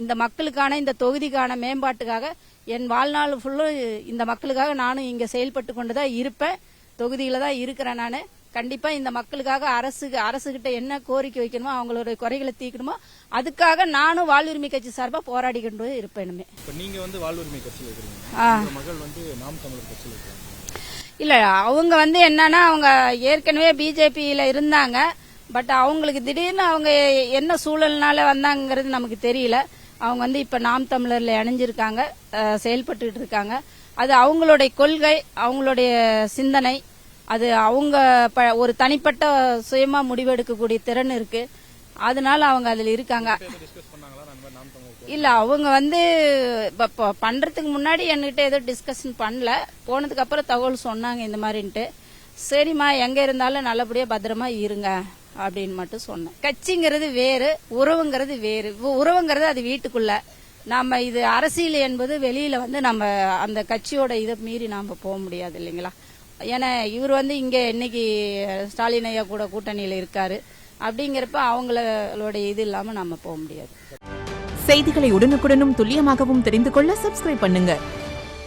இந்த மக்களுக்கான இந்த தொகுதிக்கான மேம்பாட்டுக்காக என் வாழ்நாள் ஃபுல்லும் இந்த மக்களுக்காக நானும் இங்க செயல்பட்டு கொண்டுதான் இருப்பேன். தொகுதியில தான் இருக்கிறேன். நான் கண்டிப்பா இந்த மக்களுக்காக அரசுகிட்ட என்ன கோரிக்கை வைக்கணுமோ, அவங்களோட குறைகளை தீர்க்கணுமோ, அதுக்காக நானும் வாழ்வுரிமை கட்சி சார்பா போராடி கொண்டு இருப்பேன். நீங்க வாழ்வுரிமை கட்சியில் இருக்கிறீங்க, மகள் நாம் தமிழர் கட்சியில் இருக்காங்க. இல்ல, அவங்க என்னன்னா அவங்க ஏற்கனவே பிஜேபியில இருந்தாங்க. பட் அவங்களுக்கு திடீர்னு அவங்க என்ன சூழல்னால வந்தாங்கிறது நமக்கு தெரியல. அவங்க இப்ப நாம் தமிழர்ல இணைஞ்சிருக்காங்க, செயல்பட்டு இருக்காங்க. அது அவங்களுடைய கொள்கை, அவங்களுடைய சிந்தனை. அது அவங்க ஒரு தனிப்பட்ட சுயமா முடிவெடுக்கக்கூடிய திறன் இருக்கு. அதனால அவங்க அதுல இருக்காங்க. இல்ல, அவங்க பண்றதுக்கு முன்னாடி என்கிட்ட ஏதோ டிஸ்கஷன் பண்ணல. போனதுக்கு அப்புறம் தகவல் சொன்னாங்க இந்த மாதிரின்ட்டு. சரிம்மா, எங்க இருந்தாலும் நல்லபடியா பத்திரமா இருங்க அப்படின்னு மட்டும் சொன்னேன். கட்சிங்கிறது வேறு, உறவுங்கிறது வேறு. உறவுங்கிறது அது வீட்டுக்குள்ள. நாம இது அரசியல் என்பது வெளியில நம்ம அந்த கட்சியோட இதை மீறி நாம போக முடியாது இல்லைங்களா? ஏன்னா இவர் இங்க இன்னைக்கு ஸ்டாலின் ஐயா கூட கூட்டணியில இருக்காரு. அப்படிங்கிறப்ப அவங்களோட இது இல்லாம நாம போக முடியாது. செய்திகளை உடனுக்குடனும் துல்லியமாகவும் தெரிந்து கொள்ள சப்ஸ்கிரைப் பண்ணுங்க.